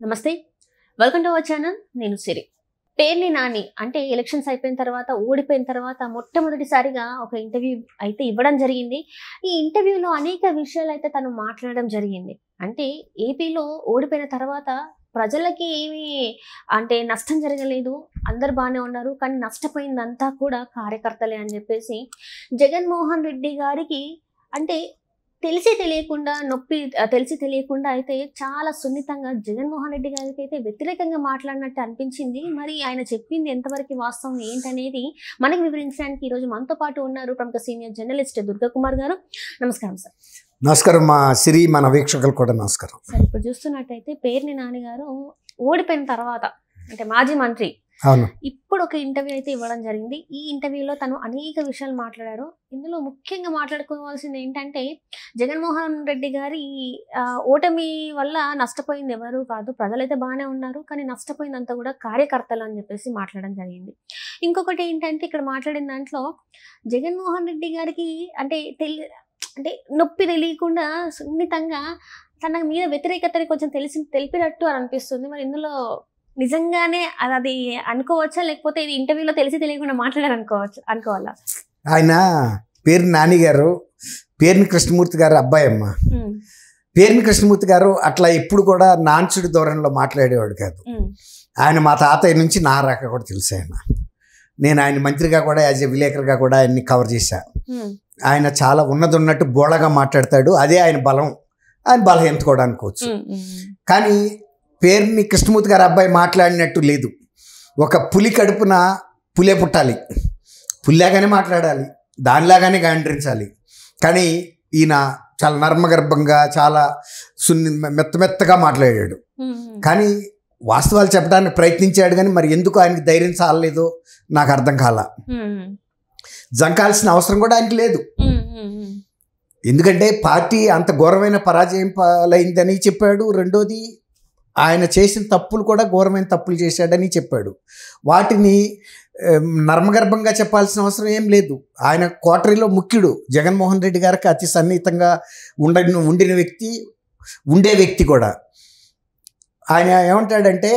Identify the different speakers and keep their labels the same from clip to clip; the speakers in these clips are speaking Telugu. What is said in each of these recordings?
Speaker 1: నమస్తే, వెల్కమ్ టు అవర్ ఛానల్. నేను సిరి. పేర్ని నాని అంటే ఎలక్షన్స్ అయిపోయిన తర్వాత, ఓడిపోయిన తర్వాత మొట్టమొదటిసారిగా ఒక ఇంటర్వ్యూ అయితే ఇవ్వడం జరిగింది. ఈ ఇంటర్వ్యూలో అనేక విషయాలు అయితే తను మాట్లాడడం జరిగింది. అంటే ఏపీలో ఓడిపోయిన తర్వాత ప్రజలకి ఏమీ అంటే నష్టం జరగలేదు, అందరు బాగానే ఉన్నారు, కానీ నష్టపోయిందంతా కూడా కార్యకర్తలే అని చెప్పేసి జగన్మోహన్ రెడ్డి గారికి అంటే తెలిసి తెలియకుండా తెలిసి తెలియకుండా అయితే చాలా సున్నితంగా జగన్మోహన్ రెడ్డి గారికి అయితే వ్యతిరేకంగా మాట్లాడినట్టు అనిపించింది. మరి ఆయన చెప్పింది ఎంతవరకు వాస్తవం ఏంటనేది మనకి వివరించడానికి ఈరోజు మనతో పాటు ఉన్నారు ప్రముఖ సీనియర్ జర్నలిస్ట్ దుర్గా కుమార్ గారు. నమస్కారం సార్.
Speaker 2: నమస్కారం మా సిరి, మన వీక్షకులు కూడా నమస్కారం
Speaker 1: సార్. ఇప్పుడు చూస్తున్నట్టయితే పేర్ని నాని గారు ఓడిపోయిన తర్వాత అంటే మాజీ మంత్రి ఇప్పుడు ఒక ఇంటర్వ్యూ అయితే ఇవ్వడం జరిగింది. ఈ ఇంటర్వ్యూలో తను అనేక విషయాలు మాట్లాడారు. ఇందులో ముఖ్యంగా మాట్లాడుకోవాల్సింది ఏంటంటే జగన్మోహన్ రెడ్డి గారి ఓటమి వల్ల నష్టపోయింది ఎవరు కాదు, ప్రజలైతే బాగానే ఉన్నారు, కానీ నష్టపోయిందంతా కూడా కార్యకర్తలు అని చెప్పేసి మాట్లాడడం జరిగింది. ఇంకొకటి ఏంటంటే ఇక్కడ మాట్లాడిన దాంట్లో జగన్మోహన్ రెడ్డి గారికి అంటే నొప్పి తెలియకుండా సున్నితంగా తన మీద వ్యతిరేకతని కొంచెం తెలిపినట్టు అని అనిపిస్తుంది. మరి ఇందులో నిజంగానే అది అనుకోవచ్చా, లేకపోతే ఇది ఇంటర్వ్యూలో తెలిసి తెలియకుండా మాట్లాడారు అనుకోవాలా?
Speaker 2: ఆయన పేర్ని నాని గారు పేర్ని కృష్ణమూర్తి గారు అబ్బాయి అమ్మ. పేర్ని కృష్ణమూర్తి గారు అట్లా ఎప్పుడు కూడా నాన్సుడి ధోరణిలో మాట్లాడేవాడు కాదు. ఆయన మా తాతయ్య నుంచి నా రాక కూడా తెలుసు. నేను ఆయన మంత్రిగా కూడా యాజ్ ఎ విలేకరుగా కూడా ఆయన్ని కవర్ చేశా. ఆయన చాలా ఉన్నట్టు బోళగా మాట్లాడతాడు. అదే ఆయన బలం, ఆయన బలహీనత కూడా అనుకోవచ్చు. కానీ పేర్ని కృష్ణమూర్తి గారు అబ్బాయి మాట్లాడినట్టు లేదు. ఒక పులి కడుపున పులే పుట్టాలి, పుల్లాగానే మాట్లాడాలి, దానిలాగానే గాండ్రించాలి. కానీ ఈయన చాలా నర్మగర్భంగా చాలా మెత్తగా మాట్లాడాడు. కానీ వాస్తవాలు చెప్పడానికి ప్రయత్నించాడు, కానీ మరి ఎందుకు ఆయనకి ధైర్యం చాలలేదో నాకు అర్థం కాల. జంకాల్సిన అవసరం కూడా ఆయనకి లేదు. ఎందుకంటే పార్టీ అంత ఘోరమైన పరాజయం పాలైందని చెప్పాడు. రెండోది ఆయన చేసిన తప్పులు కూడా ఘోరమైన తప్పులు చేశాడని చెప్పాడు. వాటిని నర్మగర్భంగా చెప్పాల్సిన అవసరం ఏం లేదు. ఆయన కోటరీలో ముఖ్యుడు. జగన్మోహన్ రెడ్డి గారికి అతి సన్నిహితంగా ఉండే వ్యక్తి కూడా. ఆయన ఏమంటాడంటే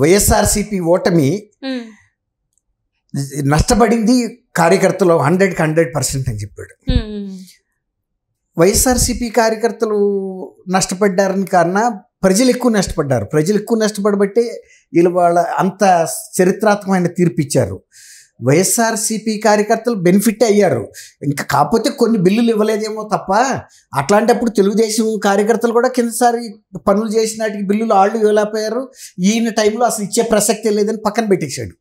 Speaker 2: వైఎస్ఆర్సీపీ ఓటమి నష్టపడింది కార్యకర్తలు 100% అని చెప్పాడు. వైఎస్ఆర్సీపీ కార్యకర్తలు నష్టపడ్డారని కారణం ప్రజలు ఎక్కువ నష్టపడ్డారు. ప్రజలు ఎక్కువ నష్టపడబట్టే వీళ్ళు వాళ్ళ అంత చరిత్రాత్మకమైన తీర్పు ఇచ్చారు. వైఎస్ఆర్సీపీ కార్యకర్తలు బెనిఫిట్ అయ్యారు. ఇంకా కాకపోతే కొన్ని బిల్లులు ఇవ్వలేదేమో తప్ప, అట్లాంటప్పుడు తెలుగుదేశం కార్యకర్తలు కూడా కిందసారి పనులు చేసినాటికి బిల్లులు వాళ్ళు ఇవ్వలేకపోయారు. ఈయన టైంలో అసలు ఇచ్చే ప్రసక్తే లేదని పక్కన పెట్టేశాడు.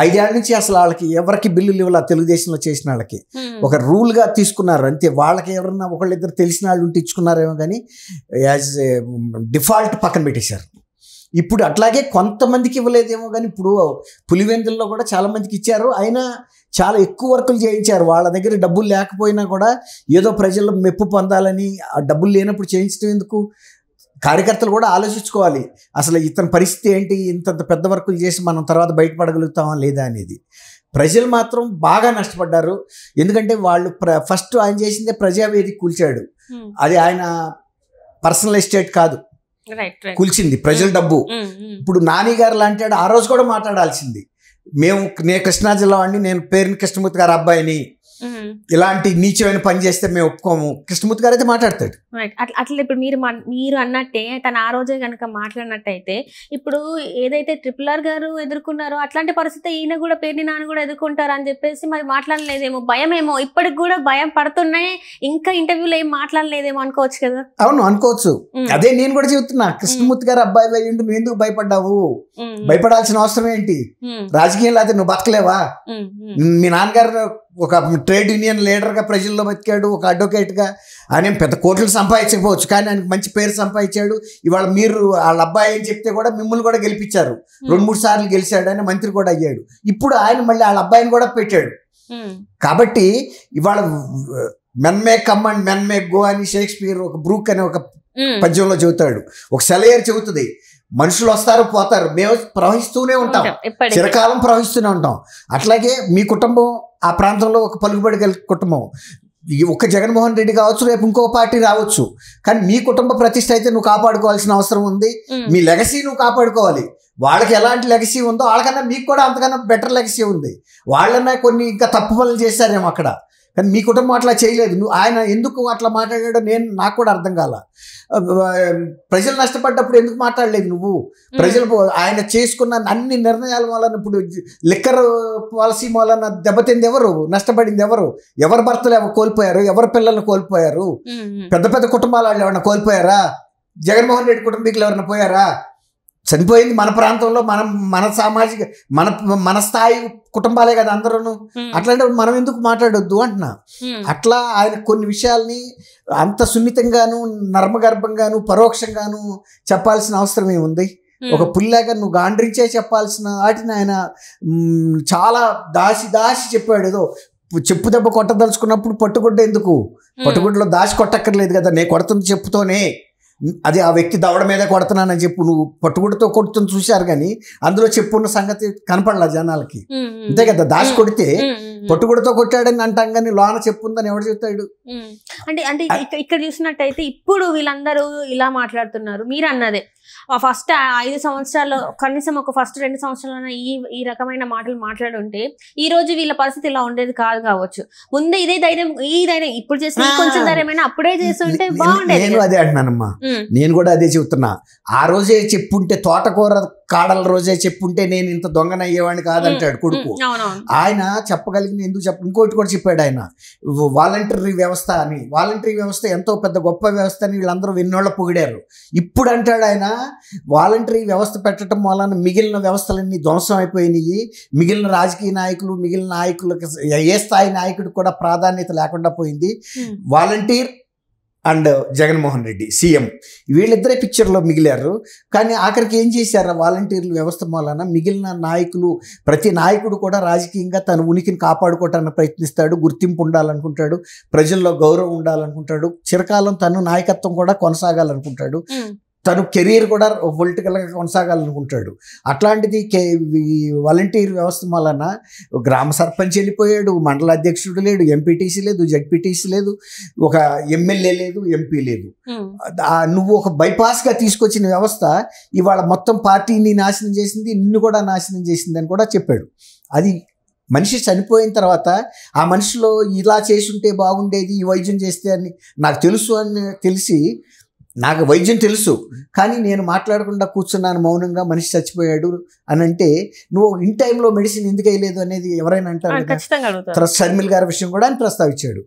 Speaker 2: 5 ఏళ్ల నుంచి అసలు వాళ్ళకి ఎవరికి బిల్లులు ఇవ్వాల, తెలుగుదేశంలో చేసిన వాళ్ళకి ఒక రూల్గా తీసుకున్నారు అంతే. వాళ్ళకి ఎవరన్నా ఒకళ్ళిద్దరు తెలిసిన వాళ్ళు ఉంటే ఇచ్చుకున్నారేమో, కానీ యాజ్ డిఫాల్ట్ పక్కన పెట్టేశారు. ఇప్పుడు అట్లాగే కొంతమందికి ఇవ్వలేదేమో, కానీ ఇప్పుడు పులివెందుల్లో కూడా చాలామందికి ఇచ్చారు. అయినా చాలా ఎక్కువ వర్కులు చేయించారు. వాళ్ళ దగ్గర డబ్బులు లేకపోయినా కూడా ఏదో ప్రజల్లో మెప్పు పొందాలని ఆ డబ్బులు లేనప్పుడు చేయించడం ఎందుకు? కార్యకర్తలు కూడా ఆలోచించుకోవాలి, అసలు ఇతని పరిస్థితి ఏంటి, ఇంత పెద్ద వర్కులు చేసి మనం తర్వాత బయటపడగలుగుతామా లేదా అనేది. ప్రజలు మాత్రం బాగా నష్టపడ్డారు. ఎందుకంటే వాళ్ళు ఫస్ట్ ఆయన చేసిందే ప్రజావేదిక కూల్చాడు. అది ఆయన పర్సనల్ ఎస్టేట్ కాదు, కూల్చింది ప్రజల డబ్బు. ఇప్పుడు నాని గారు లాంటి ఆ రోజు కూడా మాట్లాడాల్సింది, నేను కృష్ణా జిల్లా వాడిని, నేను పేరుని కృష్ణమూర్తి గారు అబ్బాయిని, ఇలాంటి నీచమైన పని చేస్తే మేము ఒప్పుకోము. కృష్ణమూర్తి గారు అయితే మాట్లాడతాడు.
Speaker 1: అట్లా ఇప్పుడు మీరు అన్నట్టే తను ఆ రోజే కనుక మాట్లాడినట్టయితే ఇప్పుడు ఏదైతే RRR గారు ఎదుర్కొన్నారో అట్లాంటి పరిస్థితి ఈయన కూడా పేర్ని నాని కూడా ఎదుర్కొంటారు అని చెప్పేసి మరి మాట్లాడలేదేమో, భయమేమో, ఇప్పటికి కూడా భయం పడుతున్నాయి, ఇంకా ఇంటర్వ్యూలో ఏం మాట్లాడలేదేమో అనుకోవచ్చు కదా.
Speaker 2: అవును, అనుకోవచ్చు. అదే నేను కూడా చెబుతున్నా, కృష్ణమూర్తి గారు అబ్బాయి అయ్యిండు, నువ్వు ఎందుకు భయపడ్డావు? భయపడాల్సిన అవసరం ఏంటి? రాజకీయంలో అయితే నువ్వు బతకలేవా? మీ నాన్నగారు ఒక ట్రేడ్ యూనియన్ లీడర్గా ప్రజల్లో బతికాడు, ఒక అడ్వకేట్గా. ఆయన పెద్ద కోట్లు సంపాదించకపోవచ్చు, కానీ ఆయనకు మంచి పేరు సంపాదించాడు. ఇవాళ మీరు వాళ్ళ అబ్బాయి అని చెప్తే కూడా మిమ్మల్ని కూడా గెలిపించారు. 2-3 సార్లు గెలిచాడు, ఆయన మంత్రి కూడా అయ్యాడు. ఇప్పుడు ఆయన మళ్ళీ వాళ్ళ అబ్బాయిని కూడా పెట్టాడు. కాబట్టి ఇవాళ men may come and men may go అని షేక్స్పియర్ ఒక బ్రూక్ అనే ఒక పద్యంలో చెబుతాడు. ఒక సెలయేరు చెబుతుంది, మనుషులు వస్తారు పోతారు, మేము ప్రవహిస్తూనే ఉంటాం, చిరకాలం ప్రవహిస్తూనే ఉంటాం. అట్లాగే మీ కుటుంబం ఆ ప్రాంతంలో ఒక పలుకుబడి కుటుంబం, ఈ ఒక్క జగన్మోహన్ రెడ్డి కావచ్చు, రేపు ఇంకో పార్టీ రావచ్చు, కానీ మీ కుటుంబ ప్రతిష్ట అయితే నువ్వు కాపాడుకోవాల్సిన అవసరం ఉంది. మీ లెగసీ నువ్వు కాపాడుకోవాలి. వాళ్ళకి ఎలాంటి లెగసీ ఉందో వాళ్ళకన్నా మీకు కూడా అంతకన్నా బెటర్ లెగసీ ఉంది. వాళ్ళన్నా కొన్ని ఇంకా తప్పు పనులు చేశారేమో అక్కడ, కానీ మీ కుటుంబం అట్లా చేయలేదు. నువ్వు ఆయన ఎందుకు అట్లా మాట్లాడాడో నాకు కూడా అర్థం కాల. ప్రజలు నష్టపడ్డప్పుడు ఎందుకు మాట్లాడలేదు నువ్వు? ప్రజలు ఆయన చేసుకున్న అన్ని నిర్ణయాల వలన ఇప్పుడు లిక్కర్ పాలసీ వలన దెబ్బతింది ఎవరు? నష్టపడింది ఎవరు? ఎవరి భర్తలు కోల్పోయారు? ఎవరి పిల్లల్ని కోల్పోయారు? పెద్ద పెద్ద కుటుంబాల వాళ్ళు ఎవరైనా కోల్పోయారా? జగన్మోహన్ రెడ్డి కుటుంబీకులు ఎవరైనా పోయారా? చనిపోయింది మన ప్రాంతంలో, మన సామాజిక మన స్థాయి కుటుంబాలే కదా అందరూ. అట్లాంటి మనం ఎందుకు మాట్లాడొద్దు అంటున్నా. అట్లా ఆయన కొన్ని విషయాల్ని అంత సున్నితంగాను, నర్మగర్భంగాను, పరోక్షంగాను చెప్పాల్సిన అవసరం ఏముంది? ఒక పుల్లాగా నువ్వు గాండ్రించే చెప్పాల్సిన వాటిని ఆయన చాలా దాసి చెప్పాడు. ఏదో చెప్పు దెబ్బ కొట్టదలుచుకున్నప్పుడు పట్టుగుడ్డ ఎందుకు? పట్టుగుడ్డలో దాచి కొట్టక్కర్లేదు కదా. నేను కొడుతుంది చెప్పుతోనే, అది ఆ వ్యక్తి దవడ మీద కొడుతున్నానని చెప్పు. నువ్వు పట్టుగుడితో కొడుతుంది చూశారు, కానీ అందులో చెప్పున్న సంగతి కనపడలా జనాలకి. అంతే కదా, దాచి కొడితే పట్టుగుడితో కొట్టాడని అంటాం, కానీ లోన చెప్పుందని ఎవడు చెప్తాడు?
Speaker 1: అంటే ఇక్కడ చూసినట్టయితే ఇప్పుడు వీళ్ళందరూ ఇలా మాట్లాడుతున్నారు. మీరు అన్నదే ఫస్ట్ 5 సంవత్సరాలు కనీసం ఒక ఫస్ట్ 2 సంవత్సరాలైనా ఈ రకమైన మాటలు మాట్లాడుంటే ఈ రోజు వీళ్ళ పరిస్థితి ఇలా ఉండేది కాదు కావచ్చు. ముందే ఈ ధైర్యం ఇప్పుడు చేసిన కొంచెం ధైర్యమైనా అప్పుడే చేస్తుంటే బాగుండేది.
Speaker 2: నేను అదే అంటున్నానమ్మా, నేను కూడా అదే చెప్తున్నా. ఆ రోజే చెప్పుంటే, తోటకూర కాడల రోజే చెప్పుంటే నేను ఇంత దొంగనయ్యేవాడిని కాదంటాడు కొడుకు. ఆయన చెప్పగలిగిన ఎందుకు ఇంకోటి కూడా చెప్పాడు ఆయన, వాలంటరీ వ్యవస్థ అని. వాలంటరీ వ్యవస్థ ఎంతో పెద్ద గొప్ప వ్యవస్థ అని వీళ్ళందరూ ఎన్నోళ్ళ పొగిడారు. ఇప్పుడు అంటాడు ఆయన, వాలంటరీ వ్యవస్థ పెట్టడం వలన మిగిలిన వ్యవస్థలన్నీ ధ్వంసం అయిపోయినాయి. మిగిలిన రాజకీయ నాయకులు, మిగిలిన నాయకులకు, ఏ స్థాయి నాయకుడికి కూడా ప్రాధాన్యత లేకుండా పోయింది. Volunteer and Jaganmohan Reddy CM, వీళ్ళిద్దరే పిక్చర్లో మిగిలారు. కానీ ఆఖరికి ఏం చేశారు? వాలంటీర్ల వ్యవస్థ వలన మిగిలిన నాయకులు, ప్రతి నాయకుడు కూడా రాజకీయంగా తన ఉనికిని కాపాడుకోవటానికి ప్రయత్నిస్తాడు, గుర్తింపు ఉండాలనుకుంటాడు, ప్రజల్లో గౌరవం ఉండాలనుకుంటాడు, చిరకాలం తను నాయకత్వం కూడా కొనసాగాలనుకుంటాడు, తను కెరీర్ కూడా పొలిటికల్గా కొనసాగాలనుకుంటాడు. అట్లాంటిది వాలంటీర్ వ్యవస్థ వలన గ్రామ సర్పంచ్ వెళ్ళిపోయాడు, మండల అధ్యక్షుడు లేడు, ఎంపీటీసీ లేదు, జడ్పీటీసీ లేదు, ఒక ఎమ్మెల్యే లేదు, ఎంపీ లేదు. నువ్వు ఒక బైపాస్గా తీసుకొచ్చిన వ్యవస్థ ఇవాళ మొత్తం పార్టీని నాశనం చేసింది, నిన్ను కూడా నాశనం చేసింది అని కూడా చెప్పాడు. అది మనిషి చనిపోయిన తర్వాత ఆ మనిషిలో ఇలా చేసుంటే బాగుండేది, ఈ వైద్యం చేస్తే అని నాకు తెలుసు అని తెలిసి, నాకు వైద్యం తెలుసు కానీ నేను మాట్లాడకుండా కూర్చున్నాను మౌనంగా, మనిషి చచ్చిపోయాడు అని అంటే నువ్వు ఇన్ టైంలో మెడిసిన్ ఎందుకు వేయలేదు అనేది ఎవరైనా అంటారు. షర్మిల్ గారి విషయం కూడా ఆయన ప్రస్తావించాడు.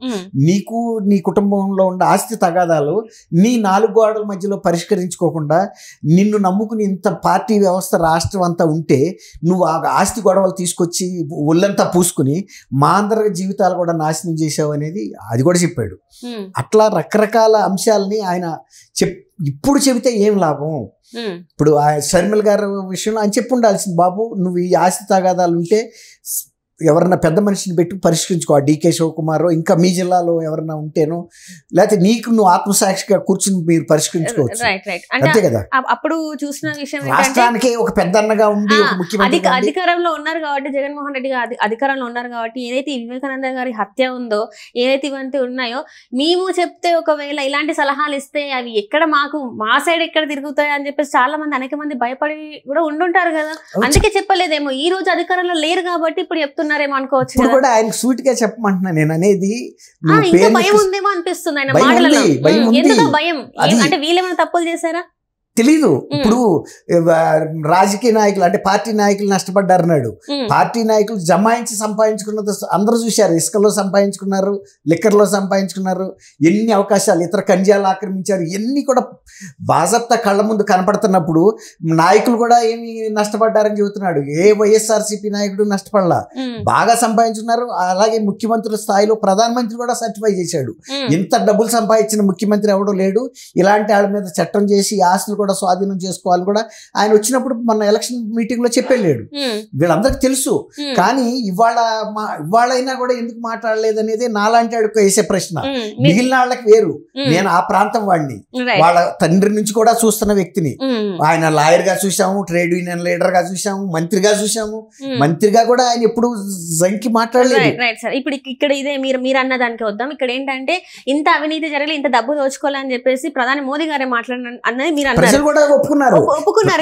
Speaker 2: నీకు నీ కుటుంబంలో ఉన్న ఆస్తి తగాదాలు నీ 4 గోడల మధ్యలో పరిష్కరించుకోకుండా నిన్ను నమ్ముకుని ఇంత పార్టీ వ్యవస్థ రాష్ట్రం అంతా ఉంటే నువ్వు ఆ ఆస్తి గొడవలు తీసుకొచ్చి ఒళ్ళంతా పూసుకుని మా అందరి జీవితాలు కూడా నాశనం చేసావు అనేది అది కూడా చెప్పాడు. అట్లా రకరకాల అంశాలని ఆయన ఇప్పుడు చెబితే ఏం లాభం? ఇప్పుడు ఆ షర్మిల్ గారి విషయంలో ఆయన చెప్పి ఉండాల్సింది, బాబు నువ్వు ఈ ఆస్తి తగాదాలు ఉంటే ఎవరన్నా పెద్ద మనిషిని పెట్టి పరిష్కరించుకో, డీకే శివకుమార్ ఇంకా మీ జిల్లాలో ఎవరన్నా ఉంటేనో, లేకపోతే నీకు నువ్వు ఆత్మసాక్షిగా కూర్చుని మీరు పరిష్కరించుకోవచ్చు. అంతే కదా.
Speaker 1: అప్పుడు చూసిన విషయం
Speaker 2: రాష్ట్రానికి ఒక పెద్ద అన్నగా ఉండి ముఖ్యమంత్రి
Speaker 1: అధికారంలో ఉన్నారు కాబట్టి, జగన్మోహన్ రెడ్డి గారు అధికారంలో ఉన్నారు కాబట్టి, ఏదైతే వివేకానంద గారి హత్య ఉందో, ఏదైతే ఇవంతా ఉన్నాయో, మేము చెప్తే ఒకవేళ ఇలాంటి సలహాలు ఇస్తే అవి ఎక్కడ మా సైడ్ ఎక్కడ తిరుగుతాయి అని చెప్పేసి చాలా మంది అనేక మంది భయపడి కూడా ఉండుంటారు కదా. అందుకే చెప్పలేదేమో. ఈ రోజు అధికారంలో లేరు కాబట్టి ఇప్పుడు చెప్తున్నారు.
Speaker 2: ఇప్పుడు కూడా ఆయన సూట్ గా చెప్పమంటున్నా. నేను అనేది
Speaker 1: భయం ఉందేమో అనిపిస్తుంది ఆయన మాటలలో. ఎందుకు భయం? అంటే వీళ్ళేమైనా తప్పులు చేశారా
Speaker 2: తెలీదు. ఇప్పుడు రాజకీయ నాయకులు అంటే పార్టీ నాయకులు నష్టపడ్డారన్నాడు. పార్టీ నాయకులు జమాయించి సంపాదించుకున్నది అందరూ చూశారు. ఇసుకలో సంపాదించుకున్నారు, లిక్కర్లో సంపాదించుకున్నారు, ఎన్ని అవకాశాలు, ఇతర ఖనిజాలు ఆక్రమించారు, ఇవన్నీ కూడా బాజప్తా కళ్ళ ముందు కనపడుతున్నప్పుడు నాయకులు కూడా ఏమి నష్టపడ్డారని చెబుతున్నాడు. ఏ వైఎస్ఆర్సీపీ నాయకుడు నష్టపడలా, బాగా సంపాదించుకున్నారు. అలాగే ముఖ్యమంత్రుల స్థాయిలో ప్రధానమంత్రి కూడా సర్టిఫై చేశాడు. ఇంత డబ్బులు సంపాదించిన ముఖ్యమంత్రి ఎవడో లేడు. ఇలాంటి వాళ్ళ మీద చట్టం చేసి ఆస్తులు కూడా స్వాధీనం చేసుకోవాలని కూడా ఆయన వచ్చినప్పుడు మన ఎలక్షన్ మీటింగ్ లో చెప్పలేడు. వీళ్ళందరికీ తెలుసు. కానీ ఇవాళైనా కూడా ఎందుకు మాట్లాడలేదు అనేది నాలాంటి అడుగు వేసే ప్రశ్న. మిగిలిన వాళ్ళకి వేరు. నేను ఆ ప్రాంతం వాడిని, వాళ్ళ తండ్రి నుంచి కూడా చూస్తున్న వ్యక్తిని. ఆయన లాయర్ గా చూసాము, ట్రేడ్ యూనియన్ లీడర్ గా చూసాము, మంత్రిగా చూసాము. మంత్రిగా కూడా ఆయన ఎప్పుడు జంకి మాట్లాడలేదు.
Speaker 1: Right sir. ఇప్పుడు ఇక్కడ ఇదే మీరు అన్న దానికి వద్దాం. ఇక్కడ ఏంటంటే ఇంత అవినీతి జరగలేదు, ఇంత డబ్బు దోచుకోవాలని చెప్పేసి ప్రధాని మోదీ గారే అన్నది మీరు
Speaker 2: ప్రజలు కూడా ఒప్పుకున్నారు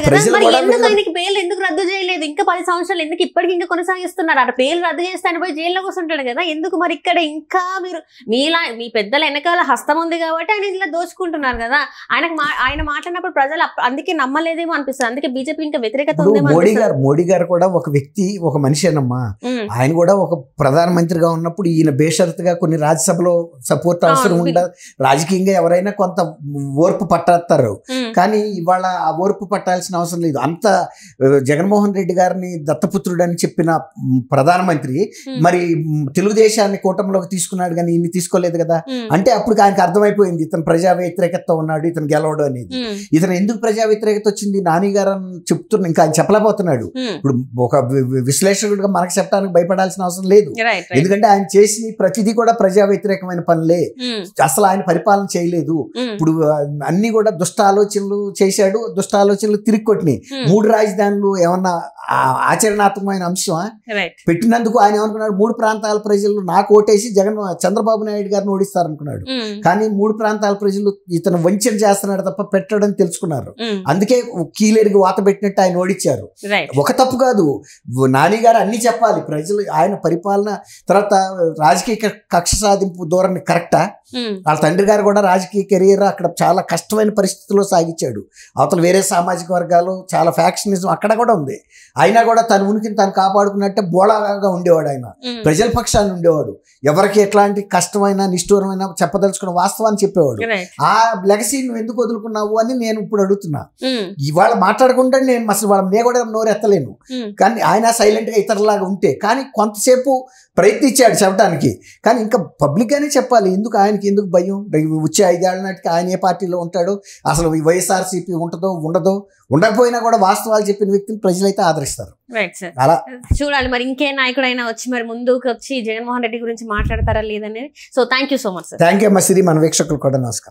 Speaker 1: కదా. మరి ఎందుకు ఆయనకి బెయిల్ ఎందుకు రద్దు చేయలేదు? ఇంకా 10 సంవత్సరాలు ఎందుకు ఇప్పటికి ఇంకా కొనసాగిస్తున్నారు? అక్కడ బెయిల్ రద్దు చేస్తే ఆయన పోయి జైల్లో కూర్చుంటాడు కదా. ఎందుకు మరి ఇక్కడ ఇంకా మీరు మీ పెద్దల వెనకాల హస్తం ఉంది కాబట్టి ఆయన ఇలా దోచుకుంటున్నారు కదా. ఆయన మాట్లాడినప్పుడు ప్రజలు అందుకే నమ్మలేదేమో అనిపిస్తుంది. అందుకే బీజేపీ ఇంకా వ్యతిరేకత ఉందేమో.
Speaker 2: మోడీ గారు కూడా ఒక వ్యక్తి, ఒక మనిషేనమ్మా. ఆయన కూడా ఒక ప్రధానమంత్రిగా ఉన్నప్పుడు ఈయన బేషరతుగా కొన్ని రాజ్యసభలో సపోర్ట్ అవసరం ఉండదు. రాజకీయంగా ఎవరైనా కొంత ఓర్పు పట్టేస్తారు. కానీ ఇవాళ ఆ ఓర్పు పట్టాల్సిన అవసరం లేదు. అంత జగన్మోహన్ రెడ్డి గారిని దత్తపుత్రుడు అని చెప్పిన ప్రధానమంత్రి మరి తెలుగుదేశాన్ని కూటమిలోకి తీసుకున్నాడు కానీ ఈయన్ని తీసుకోలేదు కదా. అంటే అప్పుడు ఆయనకు అర్థమైపోయింది ఇతను ప్రజా వ్యతిరేకత ఉన్నాడు, ఇతను గెలవడు అనేది. ఇతను ఎందుకు ప్రజా వ్యతిరేకత వచ్చింది నాని గారు అని చెప్తున్నా, ఇంకా ఆయన చెప్పలేకపోతున్నాడు. ఇప్పుడు ఒక విశ్లేషకుడిగా మనకు చెప్పడానికి భయపడాల్సిన అవసరం లేదు. ఎందుకంటే ఆయన చేసి ప్రతిదీ కూడా ప్రజా వ్యతిరేకమైన పనులే. అసలు ఆయన పరిపాలన చేయలేదు. ఇప్పుడు అన్ని కూడా దుష్ట ఆలోచనలు చేశాడు, దుష్ట ఆలోచనలు తిరిగి కొట్టినాయి. 3 రాజధానులు ఏమన్నా ఆచరణాత్మకమైన అంశం పెట్టినందుకు ఆయన ఏమనుకున్నాడు, 3 ప్రాంతాల ప్రజలు నాకు ఓటేసి చంద్రబాబు నాయుడు గారిని ఓడిస్తారనుకున్నాడు. కానీ 3 ప్రాంతాల ప్రజలు ఇతను వంచన చేస్తున్నాడు తప్ప పెట్టడం తెలుసుకున్నారు. అందుకే కీలేరికి వాత పెట్టినట్టు ఆయన ఓడించారు. ఒక తప్పు కాదు, నాని గారు అన్ని చెప్పాలి. ప్రజలు ఆయన పరిపాలన తర్వాత రాజకీయ కక్ష సాధింపు ధోరణి కరెక్టా? వాళ్ళ తండ్రి గారు కూడా రాజకీయ కెరీర్ అక్కడ చాలా కష్టమైన పరిస్థితుల్లో సాగించాడు. అవతల వేరే సామాజిక వర్గాలు చాలా ఫ్యాక్షనిజం అక్కడ కూడా ఉంది. అయినా కూడా తన ఉనికిని తను కాపాడుకున్నట్టే బోళాగా ఉండేవాడు. ఆయన ప్రజల పక్షాన్ని ఉండేవాడు. ఎవరికి ఎట్లాంటి కష్టమైన నిష్ఠూరమైన చెప్పదలుచుకున్న వాస్తవాన్ని చెప్పేవాడు. ఆ లెగసీ నువ్వు ఎందుకు వదులుకున్నావు అని నేను ఇప్పుడు అడుగుతున్నా. ఇవాళ మాట్లాడకుండా నేను అసలు వాళ్ళ మీద కూడా నోరెత్తలేను. కానీ ఆయన సైలెంట్ గా ఇతరులాగా ఉంటే, కానీ కొంతసేపు ప్రయత్నించాడు చెప్పడానికి. కానీ ఇంకా పబ్లిక్ గానే చెప్పాలి. ఎందుకు ఆయనకి ఎందుకు భయం? వచ్చే 5 ఏళ్ల నాటికి ఆయన ఏ పార్టీలో ఉంటాడో, అసలు వైఎస్ఆర్సీపీ ఉంటుందో ఉండదో, ఉండకపోయినా కూడా వాస్తవాలు చెప్పిన వ్యక్తిని ప్రజలైతే ఆదరిస్తారు. అలా
Speaker 1: చూడాలి మరి ఇంకే నాయకుడైనా వచ్చి మరి ముందుకు వచ్చి జగన్మోహన్ రెడ్డి గురించి మాట్లాడతారా లేదనేది. So thank you so much sir.
Speaker 2: Thank you అమ్మ సిరి. మన వీక్షకులు కూడా నమస్కారం.